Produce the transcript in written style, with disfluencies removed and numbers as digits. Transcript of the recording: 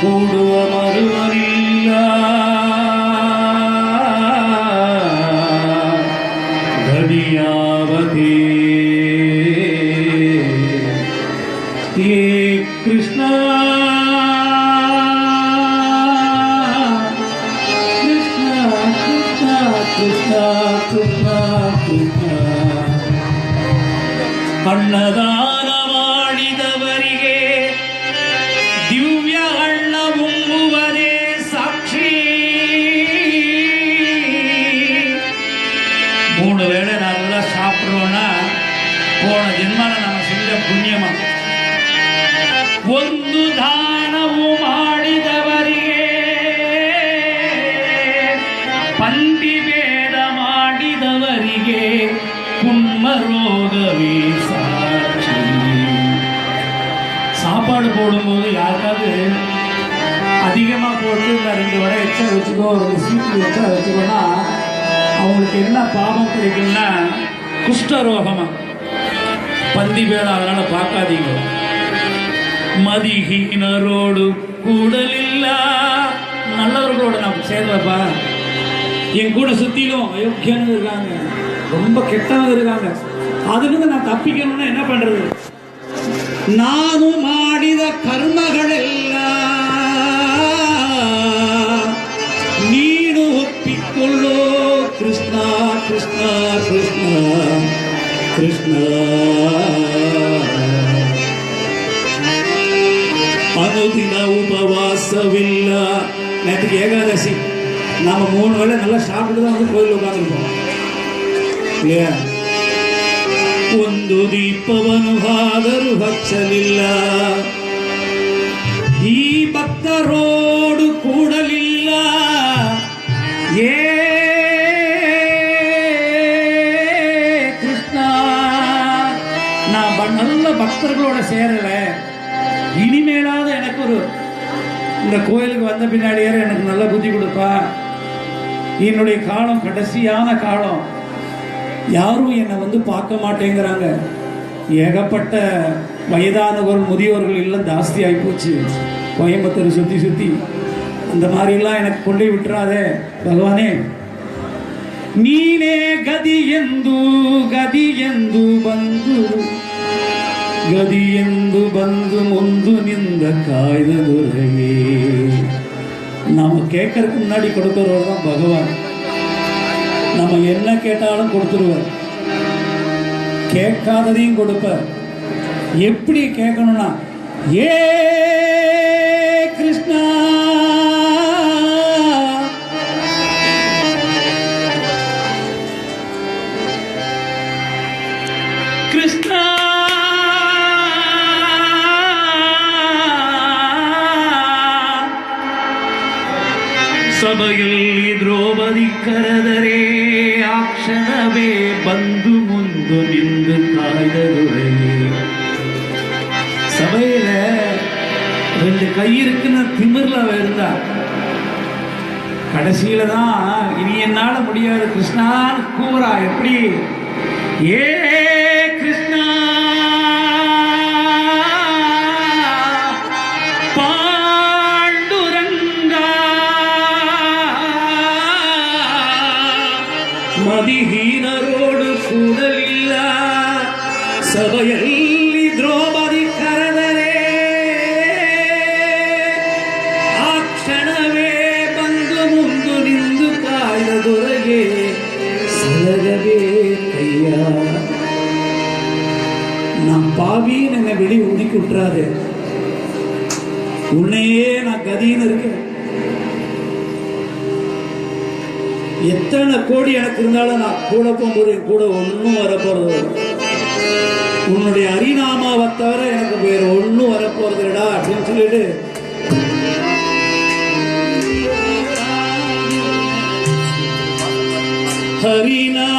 ಕೂಡುವ ಮರುವರಿಲ್ಲ ಧನಿಯಾವತಿ ಹೇ ಕೃಷ್ಣ ಕೃಷ್ಣ ಕೃಷ್ಣ ಕೃಷ್ಣ ಕೃಷ್ಣ ಕೃಷ್ಣ ಅನ್ನದಾನ ಮಾಡಿದವರಿಗೆ ದಿವ್ಯ ಅಣ್ಣ ಉಂಬುವರೇ ಸಾಕ್ಷಿ. 3 வேளை நல்லா சாப்பிடுறோம்னா போன ஜென்மால நம்ம செஞ்ச புண்ணியமா. ಒಂದು ದಾನವು ಮಾಡಿದವರಿಗೆ ಪಂಕ್ತಿ ಭೇದ ಮಾಡಿದವರಿಗೆ குன்மரோகவே சாட்சி. சாப்பாடு போடும்போது யாருக்காவது அதிகமாக போட்டு இந்த 2 வடை எச்சா வச்சுக்கோ, 2 ஸ்வீட் எச்சா வச்சுக்கோன்னா அவங்களுக்கு என்ன பாவம் கிடைக்கும்னா குஷ்டரோகமா, பந்தி பேடம். அதனால பார்க்காதீங்க. மதிஹீனரோடு கூடலில்ல, நல்லவர்களோட நம்ம சேர்ந்தப்பா. என் கூட சுத்திலும் அயோக்கியன்னு இருக்காங்க, ரொம்ப கெட்டவங்க இருக்காங்க. அதுலேருந்து நான் தப்பிக்கணும்னா என்ன பண்றது? ನಾನು ಮಾಡಿದ ಕರ್ಮಗಳೆಲ್ಲ ನೀನು ಒಪ್ಪಿಕೊಳ್ಳೋ ಕೃಷ್ಣ ಕೃಷ್ಣ ಕೃಷ್ಣ ಕೃಷ್ಣ. ಅನುದಿನ உபவாசவில்ல. நேற்றுக்கு ஏகாதசி, நாம 3 வேளை நல்லா சாப்பிட்டு தான் வந்து கோயில் உட்காந்துருக்கோம் இல்லையா? ಒಂದು ದೀಪವನ್ನು ಆದರೂ ಹಚ್ಚಲಿಲ್ಲ, ಈ ಭಕ್ತರೋಡು ಕೂಡಲಿಲ್ಲ. ಏ கிருஷ்ண, நான் நல்ல பக்தர்களோட சேரல. இனிமேலாவது எனக்கு இந்த கோயிலுக்கு வந்த பின்னாடியே எனக்கு நல்ல புத்தி கொடுப்பா. என்னுடைய காலம் கடைசியான காலம். யாரும் என்னை வந்து பார்க்க மாட்டேங்கிறாங்க. ஏகப்பட்ட வயதானவர்கள் முதியோர்கள் எல்லாம் ஜாஸ்தி ஆகிப்போச்சு கோயம்புத்தூர் சுற்றி சுற்றி. அந்த மாதிரிலாம் எனக்கு கொண்டு விட்டுறாதே பகவானே. ನೀನೇ ಗದಿಯೆಂದು ಗದಿಯೆಂದು ಬಂದು ಗದಿಯೆಂದು ಬಂದು ಮುಂದು ನಿಂದ ಕಾಯ್ದ ದೊರೆಯೇ. நாம் கேட்கறதுக்கு முன்னாடி கொடுக்கிறவர் தான் பகவான். நம்ம என்ன கேட்டாலும் கொடுத்துருவார், கேட்காததையும் கொடுப்பார். எப்படி கேட்கணும்னா, ஏ கிருஷ்ணா கிருஷ்ணா ಸಭೆಯಲ್ಲಿ ದ್ರೌಪದಿ ಕರೆದರೆ ಆ ಕ್ಷಣವೇ ಬಂದು ಮುಂದು ನಿಂದು ಕಾಯ್ದದುರೇ. சபையில 2 கை இருக்குன்னு திமிர்ல இருந்தா கடைசியில தான் இனி என்னால முடியாது கிருஷ்ணான்னு கூறா. எப்படி? ஏ கிருஷ்ணா ಮದಿಹೀನರೋಡು ಕೂಡಲಿಲ್ಲ, ಸಭೆಯಲ್ಲಿ ದ್ರೌಪದಿ ಕರೆದರೆ ಆ ಕ್ಷಣವೇ ಬಂದು ಮುಂದು ನಿಂದು ಕಾಯ್ದ ದೊರೆಗೆ ಸಲಗವೇ ಕೈಯ. நான் பாவின்னு என்னை வெளியே ஒதுக்கி விட்டுறாரு. உன்னையே நான் கதின்னு இருக்கேன். எத்தனை கோடி எனக்கு இருந்தாலும் நான் கூட போகும்போது என் கூட ஒன்றும் வரப்போறது. உன்னுடைய ஹரிநாமாவை தவிர எனக்கு வேற ஒன்றும் வரப்போறது இல்லடா அப்படின்னு சொல்லிட்டு ஹரிநாம